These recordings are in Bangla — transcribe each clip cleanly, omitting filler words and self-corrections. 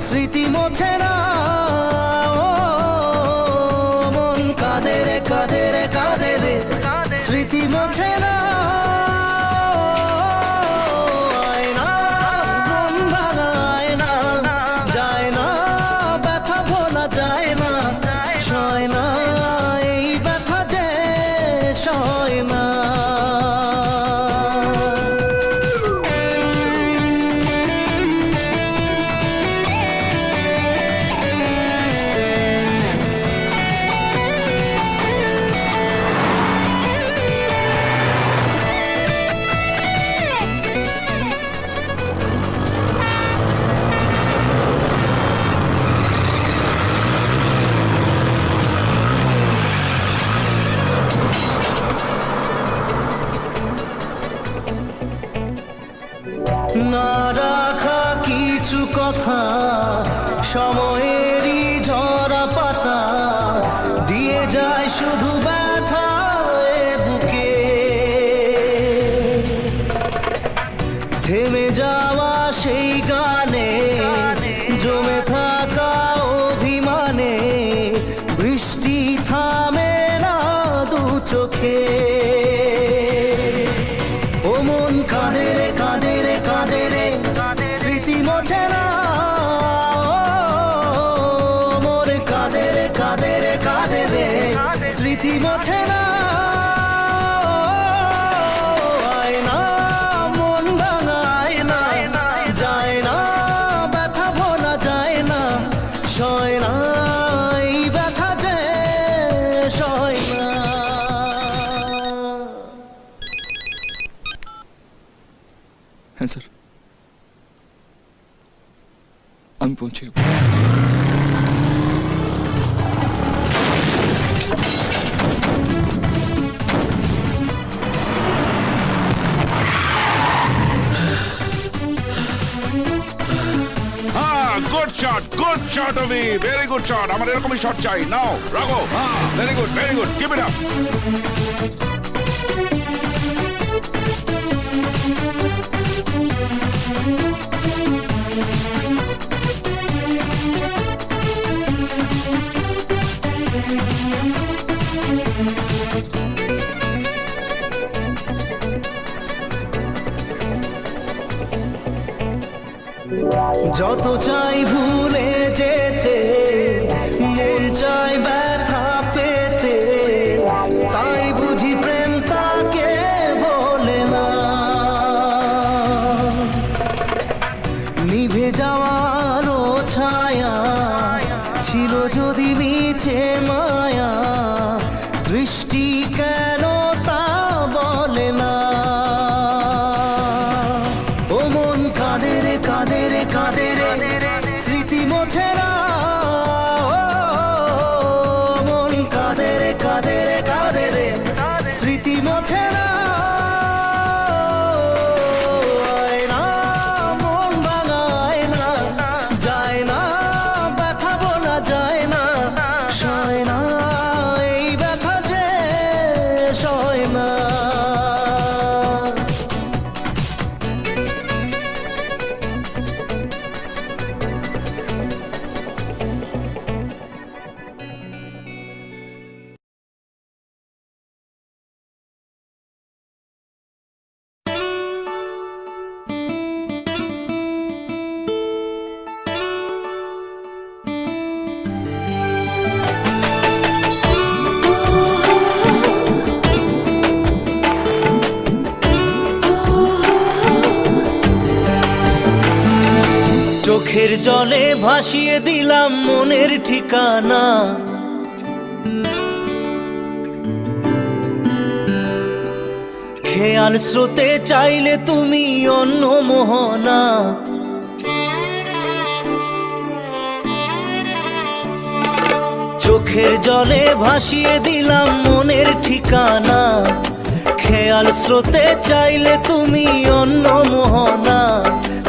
স্মৃতি মোছে না, মন কাঁদে রে কাঁদে রে কাঁদে রে, স্মৃতি মোছে না। আয়না মন ভাঙায় না, যায় না ব্যথা ভোলা যায় না, সয় না এই ব্যথা যে সয় না। না রাখা কিছু কথা, সময়েরই ঝরা পাতা, দিয়ে যায় শুধু ব্যথা বুকে। থেমে যাওয়া সেই গানে, জমে থাকা অভিমানে, বৃষ্টি থামে না দু চোখে। ও মন কাঁদে রে কাঁদে রে কাঁদে রে, স্মৃতি মোছে না, মোর কাঁদে রে কাঁদে রে কাঁদে রে, স্মৃতি মোছে না। আয়না মন ভাঙায় না, যায় না ব্যথা ভোলা যায় না, সয় না এই ব্যথা যে সয় না। হ্যাঁ স্যার, আমি পৌঁছে যাব। Good shot of me, very good shot. আমার এরকমই শট চাই। নাও রাখো, very good, keep it up. যত চাই ভুলে যেতে, মন চাই ব্যথা পেতে, তাই বুঝি প্রেম তাকে বলে না। নিভে যাওয়ার ছায়া ছিল যদি মিছে মায়া, দৃষ্টি কেন তা বলে না। ও মন কাঁদে রে কাঁদে রে কাঁদে রে, স্মৃতি মোছে না, মন কাঁদে রে কাঁদে রে কাঁদে রে, স্মৃতি মোছে না। আয়না মন ভাঙায় না, যায় না ব্যথা বলা যায় না, সয় না এই ব্যথা যে চোখের জলে ভাসিয়ে দিলাম মনের ঠিকানা, খেয়াল স্রোতে চাইলে তুমি অন্য মোহনা। চোখের জলে ভাসিয়ে দিলাম মনের ঠিকানা, খেয়াল স্রোতে চাইলে তুমি অন্য মোহনা।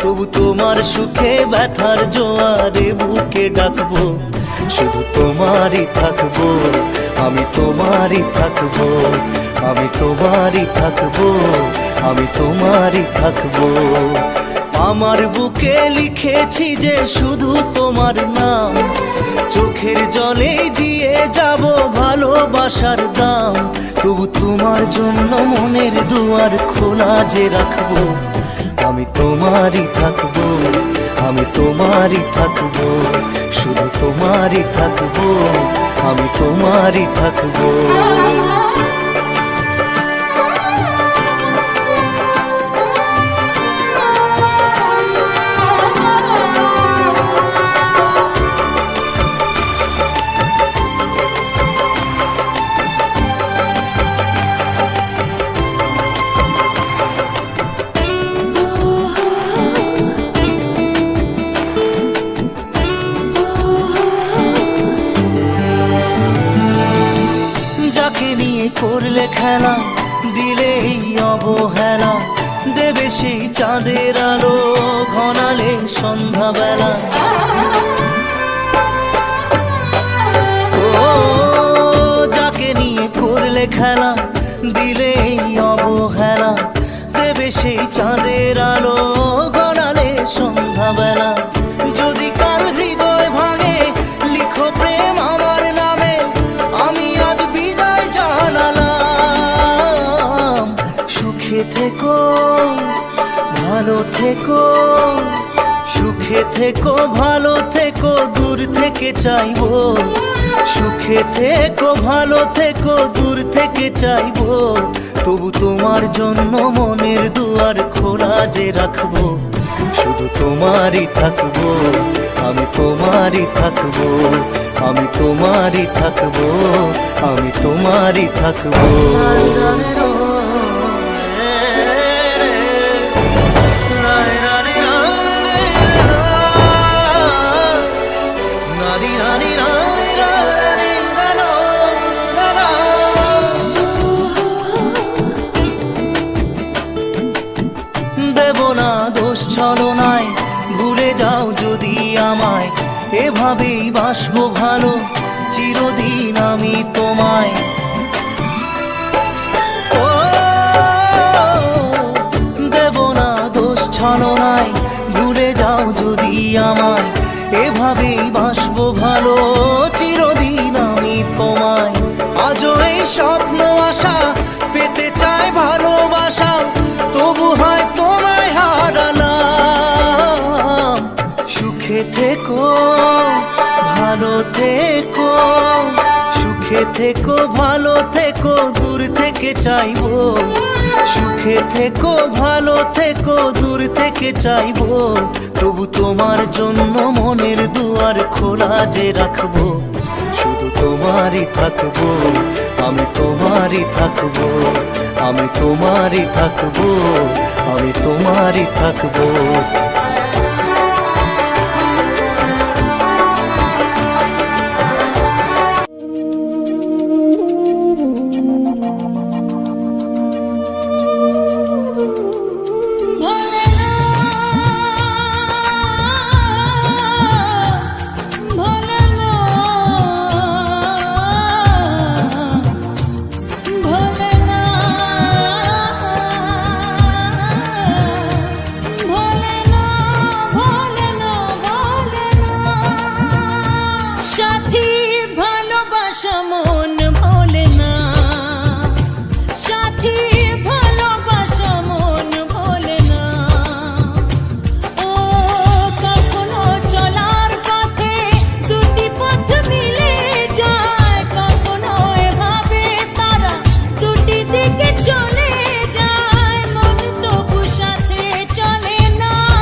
তবু তোমার সুখে ব্যথার জোয়ারে বুকে ডাকবো, শুধু তোমারই থাকবো, আমি তোমারই থাকবো, আমি তোমারই থাকবো, আমি তোমারই থাকবো। আমার বুকে লিখেছি যে শুধু তোমার নাম, চোখের জলে দিয়ে যাব ভালোবাসার দাম। তবু তোমার জন্য মনের দুয়ার খোলা যে রাখবো, আমি তোমারই থাকবো, আমি তোমারই থাকবো, শুধু তোমারই থাকবো, আমি তোমারই থাকবো। করলে খেলা দিলে এই অবহেলা, দেবে সেই চাঁদের আলো ঘনালে সন্ধ্যাবেলা। ও যাকে নিয়ে করলে খেলা দিলে এই অবহেলা, দেবে সেই চাঁদের আলো ঘনালে সন্ধ্যাবেলা। যদি কাল হৃদয় ভাঙে লিখো প্রেম আমার নামে, আমি আজ বিদায় জানালাম। সুখে থেকো ভালো থেকো, সুখে থেকো ভালো থেকো, দূর থেকে চাইবো। সুখে থেকো ভালো থেকো, দূর থেকে চাইবো। তবু তোমার জন্য মনের দুয়ার খোলা যে রাখবো, শুধু তোমারই থাকবো, আমি তোমারই থাকবো, আমি তোমারই থাকবো, আমি তোমারই থাকবো। দেব না দোষ ছলনায়, ভুলে যাও যদি আমায়, এভাবেই বাসবো ভালো চিরদিন আমি তোমায়। ও দেব না দোষ ছলনায়, ভুলে যাও যদি আমায়, এভাবেই বাসবো ভালো চিরদিন আমি তোমায়। আজও এই স্বপ্ন আশা পেতে চাই ভালোবাসা, তবু হয় তোমায় হারালাম। সুখে থেকো ভালো থেকো, সুখে থেকো ভালো থেকো, দূর থেকে চাইবো। সুখে থেকো ভালো থেকো, দূর থেকে চাইবো। তবু তোমার জন্য মনের দুয়ার খোলা যে রাখবো, শুধু তোমারই থাকবো, আমি তোমারই থাকবো, আমি তোমারই থাকবো, আমি তোমারই থাকবো।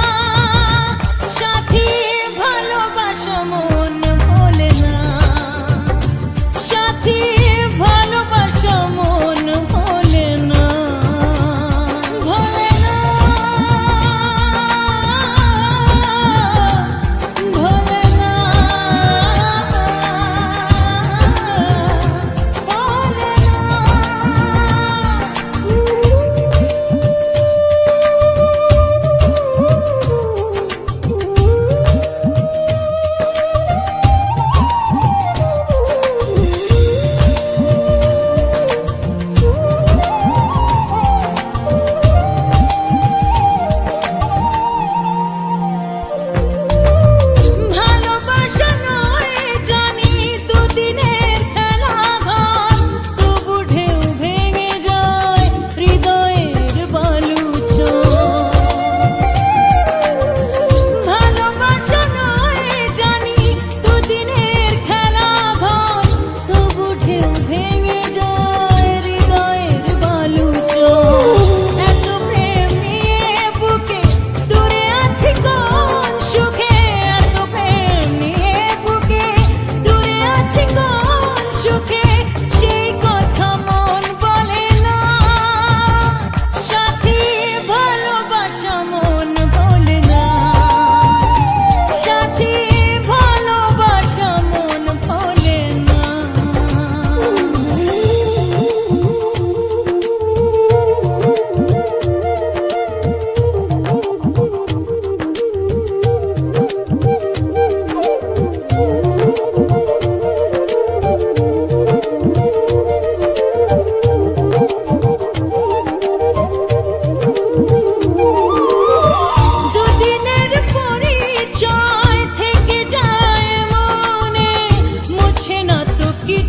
সাথী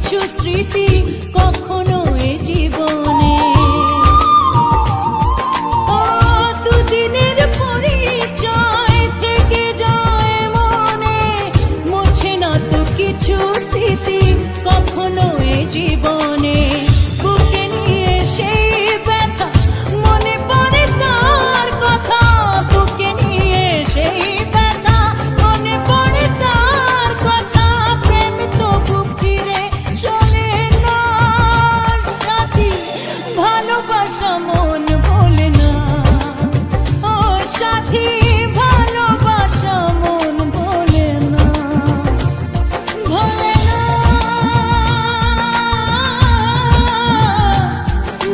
কিছু স্মৃতি কখনো এ জীবনে ও দুদিনের পরিচয় থেকে যায় মনে, মুছে না তো কিছু স্মৃতি কখনো এ জীবনে। বুকে নিয়ে সেই ব্যথা মনে পড়ে তার কথা, বুকে নিয়ে সেই ব্যথা মনে পড়ে তার কথা। প্রেম তো বুক ফিরে চলে না সাথী, ভালোবাসা মন ভোলে না। ও সাথী, ভালোবাসা মন ভোলে না, ভোলে না,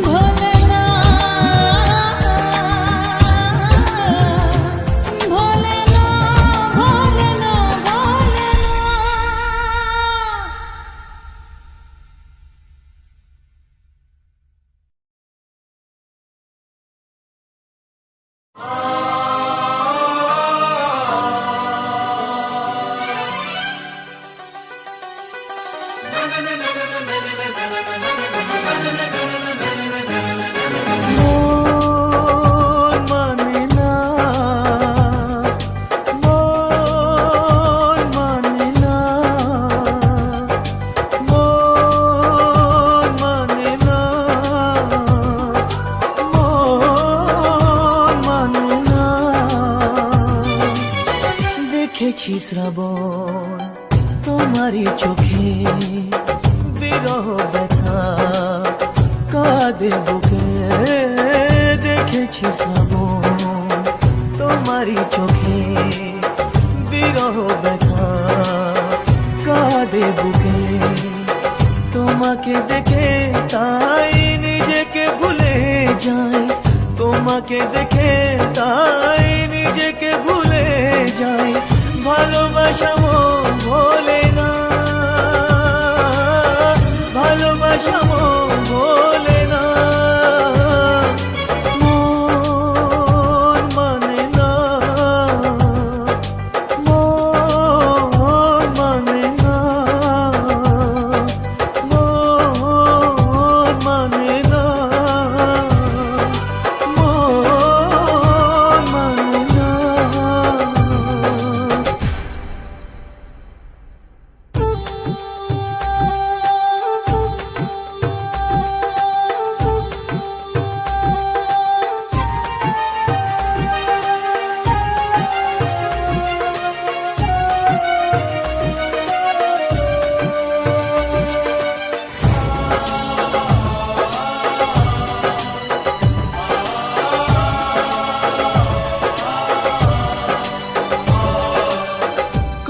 ভোলে না, ভোলে না, ভোলে না, ভোলে না। মন মানে না, মন মানে না, মন মানে না, মন মানে না। দেখেছি শ্রাবণ তোমারই চোখে, বিরহ ব্যথা কাঁদে বুকে। দেখেছি শ্রাবণ তোমারই চোখে, বিরহ ব্যথা কাঁদে বুকে। তোমাকে দেখে তাই নিজেকে ভুলে যাই, তোমাকে দেখে তাই নিজেকে ভুলে যাই। ভালোবাসা মন ভোলে না, ভালোবাসা মন ভোলে না। মন মানে না, মন মানে না, মন মানে না, মন মানে না।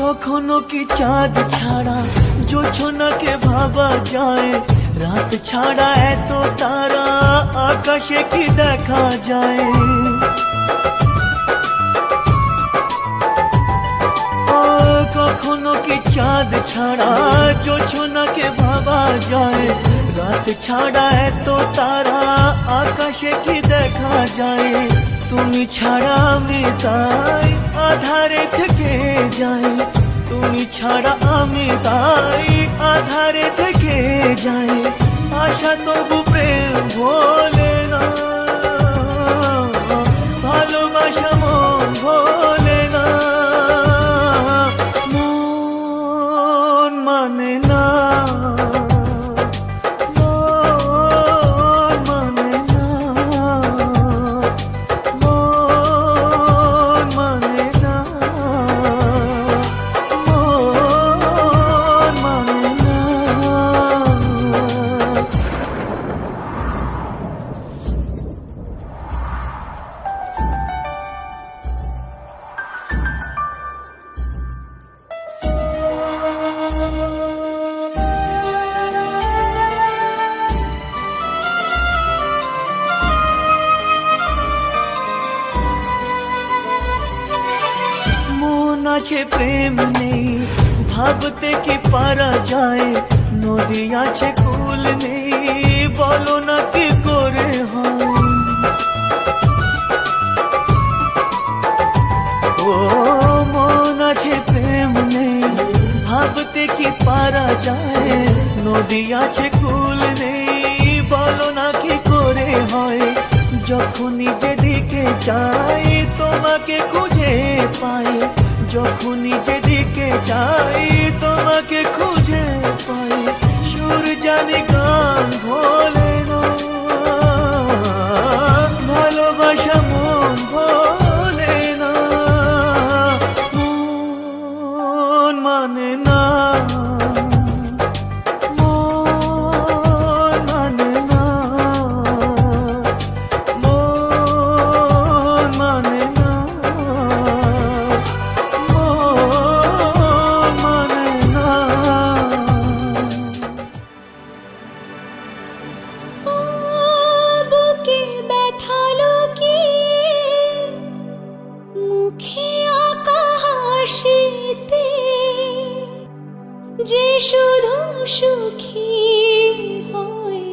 কখনো কি চাঁদ ছাড়া জোছনাকে ভাবা যায়, রাত ছাড়া এত তারা আকাশে কি দেখা যায়। ও কখনো কি চাঁদ ছাড়া জোছনাকে ভাবা যায়, রাত ছাড়া এত তারা আকাশে কি দেখা যায়। তুমি ছাড়া আমি তাই আধারে থেকে যাই, তুমি ছাড়া আমি তাই আধারে থেকে যাই। আশা তবু প্রেম ভোলে না, ভালোবাসা মন ভোলে না। মন মানে না, মন মানে না, মন মানে না, মন মানে না। মন আছে প্রেম নেই, ভাবতে কি পারা যায়। নদী আছে কুল নেই, বলো না কি করে হয়। ও মন আছে প্রেম নেই, ভাবতে কি পারা যায়। নদী আছে কুল নেই, বলো না কি করে হয়, যখনই যেদিকে চাই তোমাকে খুঁজে পাই, যখনই যেদিকে চাই তোমাকে খুঁজে পাই, সুর জানি গান ভোলে না, ভালোবাসা মন ভোলে না, মন মানে না, মন মানে না, মন মানে না, মন মানে না। বুকে ব্যথা লুকিয়ে মুখে আঁকা হাসিতে যে শুধু সুখী হয়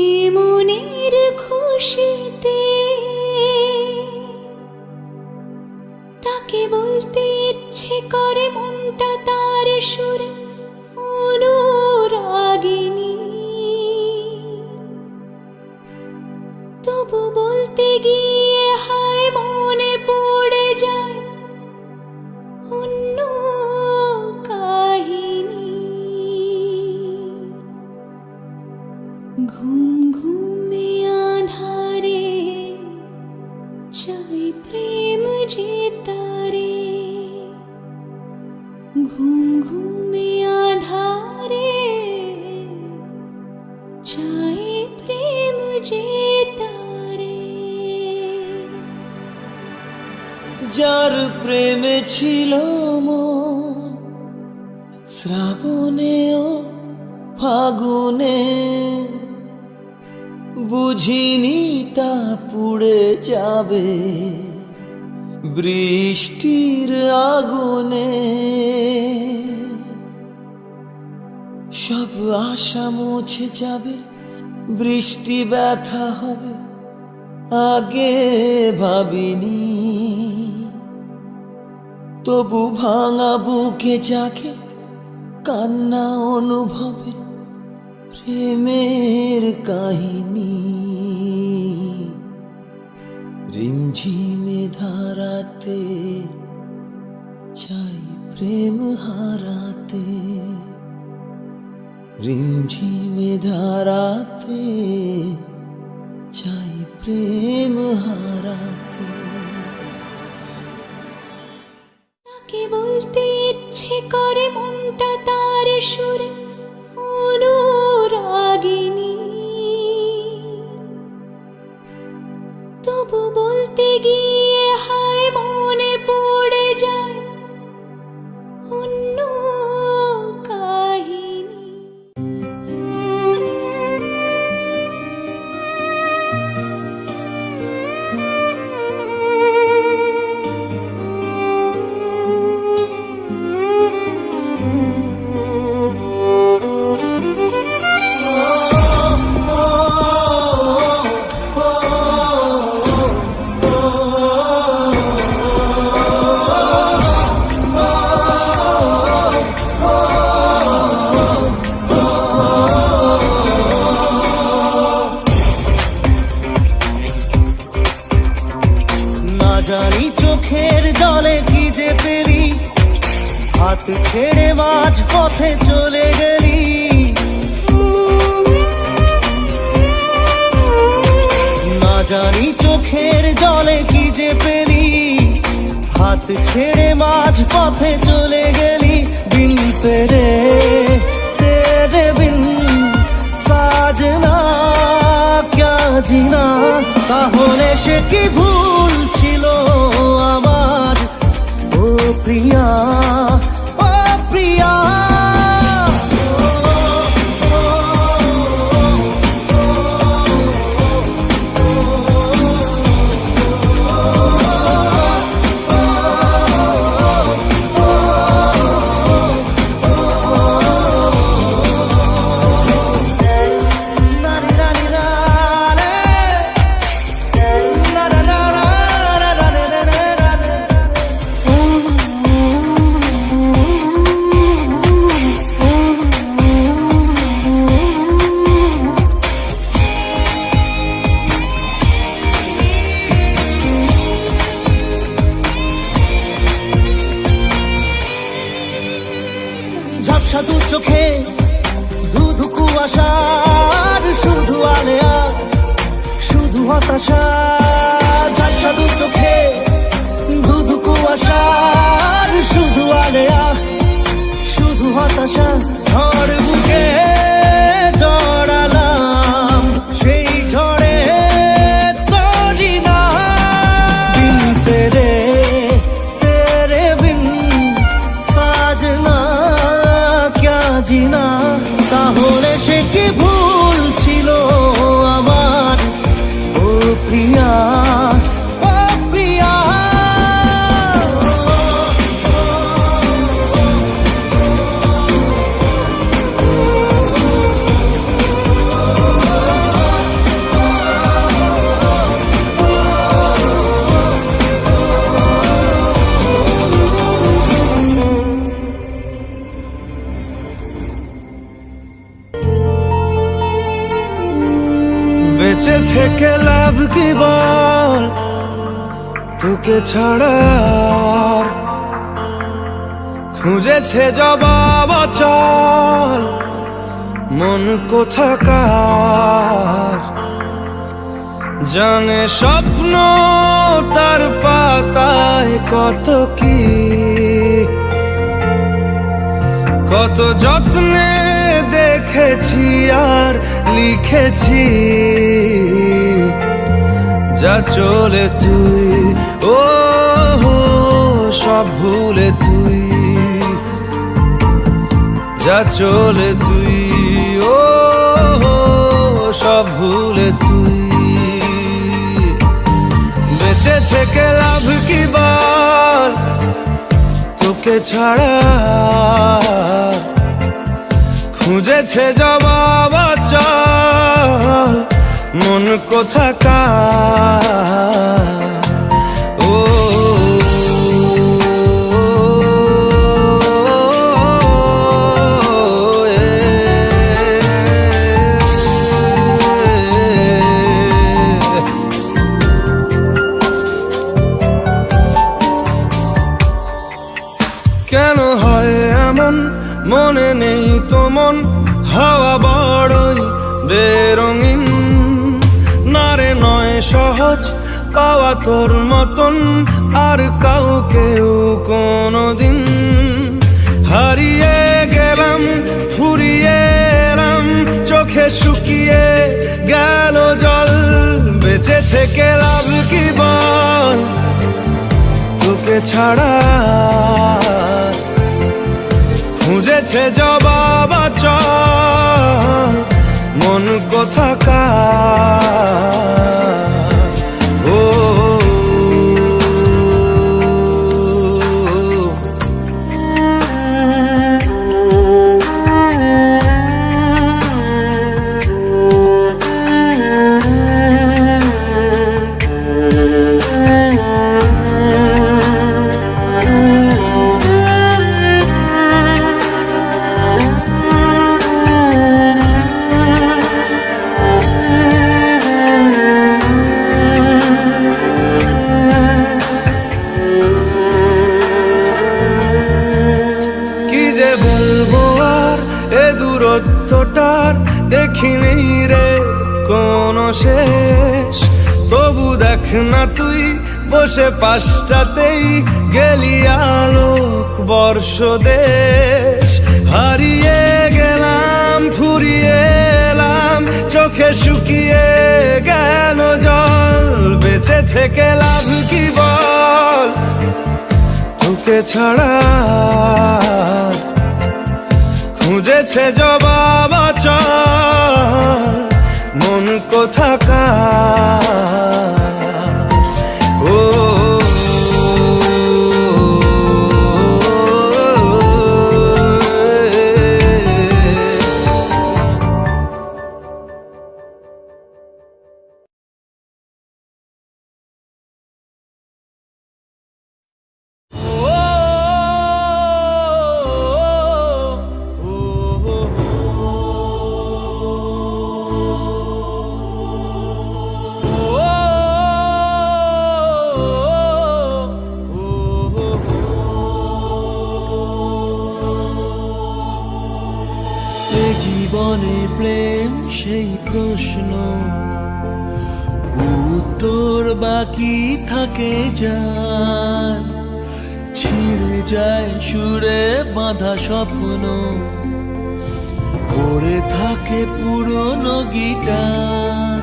এ মনের খুশিতে, তাকে বলতে ইচ্ছে করে মনটা তার সুরে অনুরাগিনী, তবু বলতে গিয়ে হায় মনে পড়ে যায় অন্য কাহিনী। ঘুম ঘুমে আধারে চাই প্রেম যে তারে, ঘুম ঘুমে আধারে চাই প্রেম যে তারে। যার প্রেমে ছিল মন শ্রাবণে ও ফাগুনে, বুঝিনি তা পুড়ে যাবে বৃষ্টির আগুনে, সব আশা মুছে যাবে বৃষ্টি ব্যথা হবে আগে ভাবিনি, তবু ভাঙা বুকে জাগে কান্না অনুভবে প্রেমের কাহিনী, রিমঝিমে ধারাতে চাই প্রেম হারাতে, রিমঝিমে ধারাতে চাই প্রেম হারাতে। তাকে বলতে ইচ্ছে করে মনটা তার সুরে অনুরাগিনী, তবু বলতে গিয়ে হায় মনে পড়ে যায় অন্য কাহিনী। জানি চোখের জলে কি যে পেলি, হাত ছেড়ে মাঝ পথে চলে গেলি, না জানি চোখের জলে কি যে পেলি, হাত ছেড়ে মাঝ পথে চলে গেলি, বিন তেরে তেরে বিন সাজনা ক্যা জিনা, তাহলে সে কি ভুল ছিল আমার, ও প্রিয়া ও প্রিয়া। ঝাপসা দু চোখে ধুধু কুয়াশার শুধু আলেয়া শুধু হতাশা। ঝাপসা দু চোখে ধুধু কুয়াশার শুধু আলেয়া শুধু হতাশা। ঝড় বুকে জড়ালাম সেই ঝড়ে তরি না। বিন তেরে তেরে বিন সাজনা ক্যা জিনা। তাহলে সে কি ভুল ছিল আমার ও প্রিয়া ও প্রিয়া। বেঁচে থেকে লাভ কি বল তোকে ছাড়া আর? খুঁজেছে জবাব চল মন কোথাকার। জানে স্বপ্ন তার পাতায় কত কি, কত যত্নে দেখেছি আর লিখেছি। যা চলে তুই ও সব ভুলে তুই, যা চলে তুই ও সব ভুলে তুই। বেঁচে থেকে লাভ কি বল তোকে ছাড়া? খুঁজেছে জবাব চল মন কোথাকার। ও কেন হয় এমন মনে নেই তো মন? হাওয়া বড়ই বেরঙিন না রে, নয় সহজ পাওয়া তোর মতন আর কাউকেও কোনোদিন। হারিয়ে গেলাম ফুরিয়ে এলাম চোখে শুকিয়ে গেল জল। বেঁচে থেকে লাভ কি বল তোকে ছাড়া? খুঁজেছে জবাব চল মন কোথাকার। ও দূরত্বটার দেখিনি রে কোনো শেষ। তবু দেখ না তুই বসে পাশটাতেই গেলি আলোক বর্ষ দেশ। হারিয়ে গেলাম ফুরিয়ে এলাম চোখে শুকিয়ে গেল জল। বেঁচে থেকে লাভ কি বল তোকে ছাড়া? খুঁজেছে জবাব চল মন কোথাকার। ও এ জীবনে প্রেম সেই প্রশ্ন, উত্তর বাকি থাকে যার, ছিঁড়ে যায় সুরে বাঁধা স্বপ্ন, পড়ে থাকে পুরনো গিটার।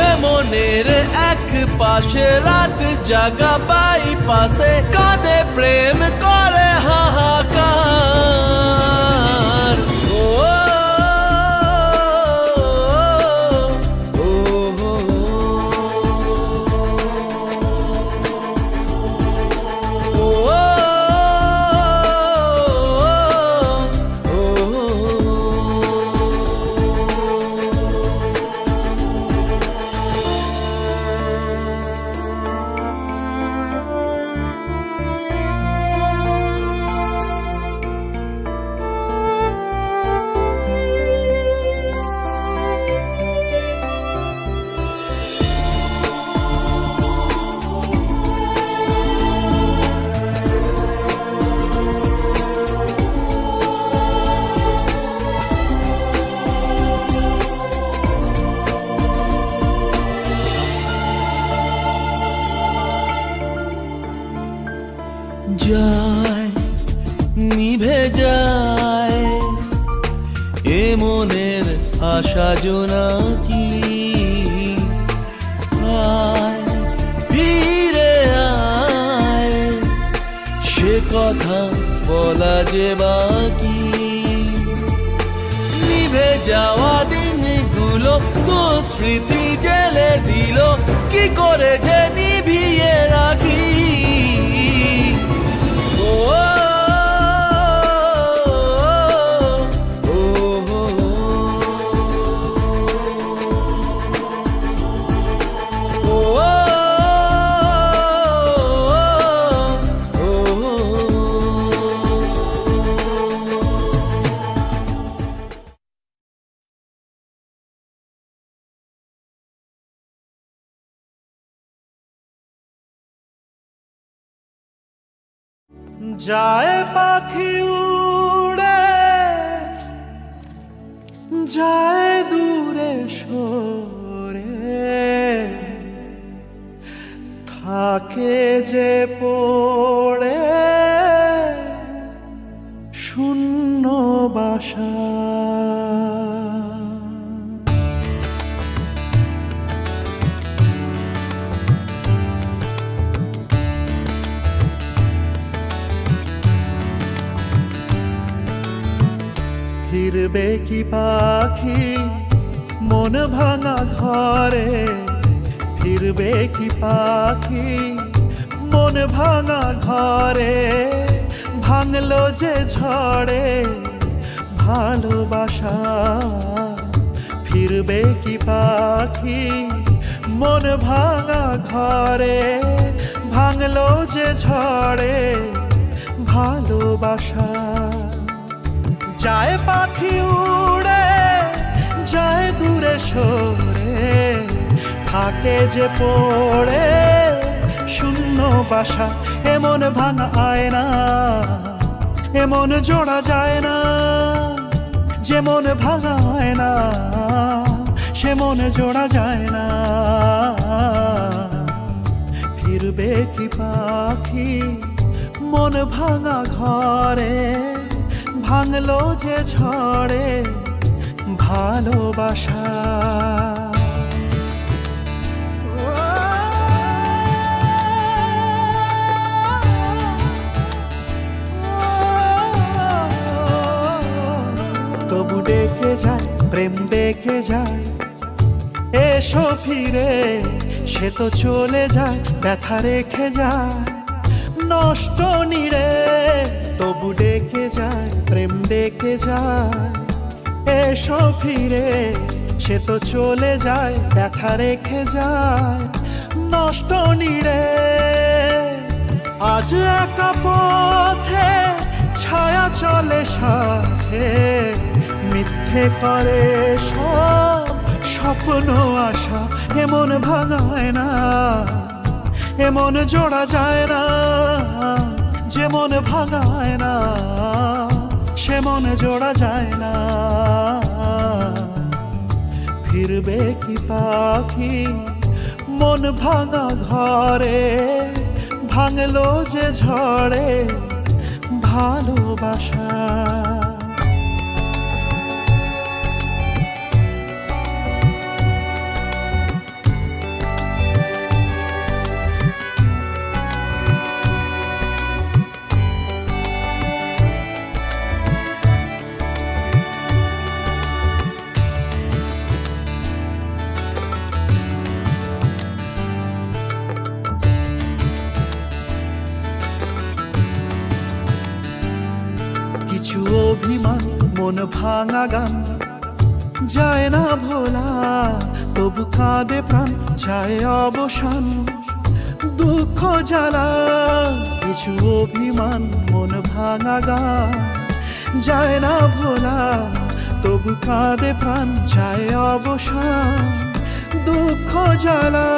এ মনের এক পাশে রাত জাগা বাই পাশে কাঁদে প্রেম করে হাহাকার। ও যায় নিভে যায় এ মনের আশা জোনাকি, আয় ফিরে আয় সে কথা বলা যে বাকি। নিভে যাওয়া দিনগুলো তো স্মৃতি জেলে দিল, কি করে যে নিভিয়ে রাখি। যায় পাখি উড়ে যায় দূরে সরে, থাকে যে পড়ে শূন্য বাসা। ফিরবে কি পাখি মন ভাঙা ঘরে, ফিরবে কি পাখি মন ভাঙা ঘরে, ভাঙলো যে ঝড়ে ভালোবাসা। ফিরবে কি পাখি মন ভাঙা ঘরে, ভাঙলো যে ঝড়ে ভালোবাসা। যায় পাখি উড়ে যায় দূরে সরে, থাকে যে পড়ে শূন্য বাসা। এমন ভাঙা আয়না এমন জোড়া যায় না, যেমন ভাঙা আয়না সে মন জোড়া যায় না। ফিরবে কি পাখি মন ভাঙা ঘরে, ভাঙলো যে ঝড়ে ভালোবাসা। তবু ডেকে যায় প্রেম ডেকে যায়, এসো ফিরে সে তো চলে যায় ব্যথা রেখে যায় নষ্ট নিরে। তবু ডেকে যায় প্রেম ডেকে যায়, এসো ফিরে সে তো চলে যায় ব্যথা রেখে যায় নষ্ট নিরে। আজ একা পথে ছায়া চলে সাথে, মিথ্যে করে সব স্বপ্ন আশা। এমন ভাঙায় না এমন জোড়া যায় না, যেমন ভাঙায় না সে মনে জোড়া যায় না। ফিরবে কি পাখি মন ভাঙা ঘরে, ভাঙলো যে ঝড়ে ভালোবাসা। কিছু অভিমান মন ভাঙা গান যায় না ভোলা, তবু কাঁদে প্রাণ চায় অবসান দুঃখ জ্বালা। কিছু অভিমান মন ভাঙা গান যায় না ভোলা, তবু কাঁদে প্রাণ চায় অবসান দুঃখ জ্বালা।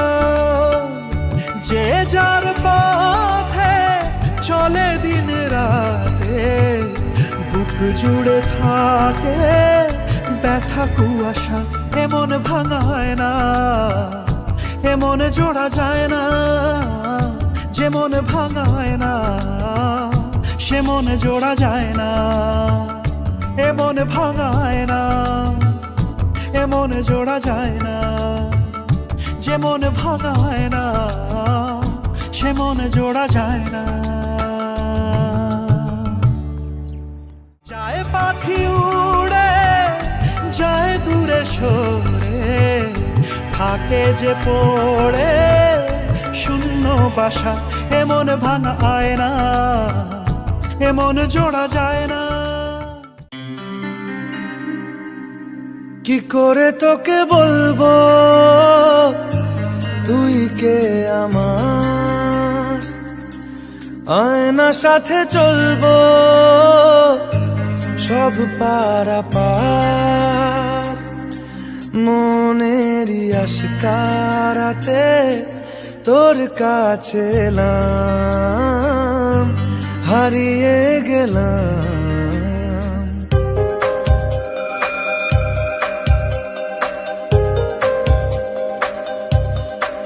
যে যার পথে চলে দিন রাতে, বুক জুড়ে থাকে ব্যথা কুয়াশা। এমন ভাঙায় না, এমন জোড়া যায় না। যে মন ভাঙায় না, সে মন জোড়া যায় না। এমন ভাঙায় না, এমন জোড়া যায় না। যে মন ভাঙায় না, সে মন জোড়া যায় না। যায় পাখি উড়ে যায় দূরে সরে, থাকে যে পড়ে শূন্য বাসা। এমন ভাঙা আয় না, এমন জোড়া যায় না। কি করে তোকে বলবো তুই কে আমার, আয়না সাথে চলবো সব পারাপার। মনেরই আশকারাতে তোর কাছে এলাম, হারিয়ে গেলাম।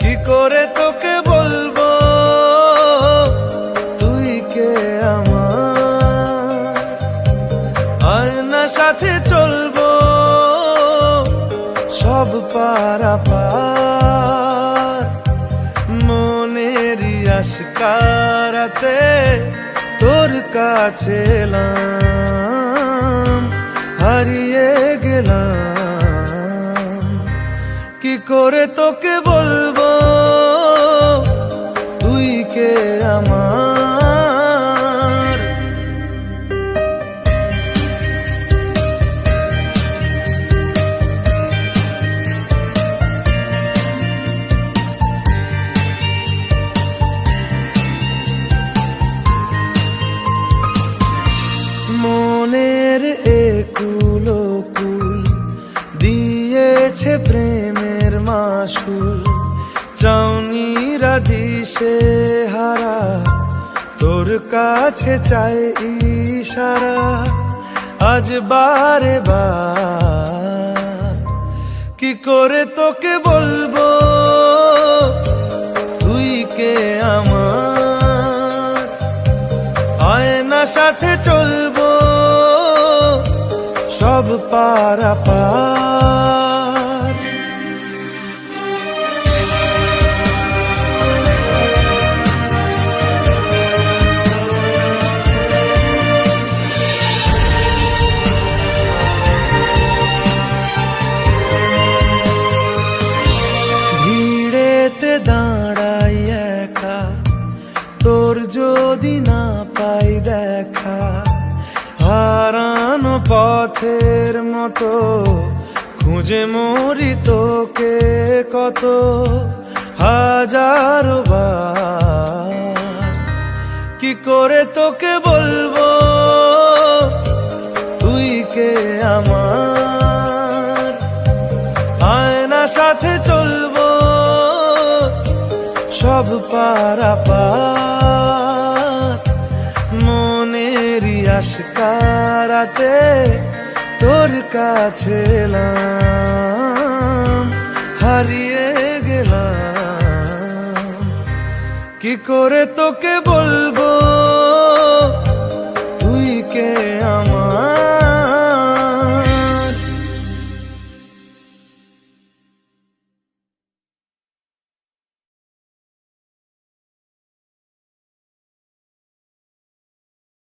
কি করে তোকে বলবো তুই কে আমার, আয়না সাথে চলবো সব পারাপার। মনেরই আশকারাতে তোর কাছে এলাম, হারিয়ে গেলাম। কি করে তোকে বলবো তুই কে আমার। মনের একুল কুল দিয়েছে প্রেমের মাসুল, চাউনিরা দিশে হারা তোর কাছে চাই ইশারা। আজ বারে বার কি করে তোকে বলবো তুই কে আমার, আয়না সাথে চলবো সব পারাপার। ভিড়েতে দাঁড়াই একা, তোর যদি না পাই দেখা, হারানো পথের মতো খুঁজে মরি তোকে কত হাজারো বার। কি করে তোকে বলবো তুই কে আমার, আয়না সাথে চলবো সব পারাপার। মনেরই আশকারা রাতে তোর কাছে এলাম, হারিয়ে গেলাম। কি করে তোকে বলবো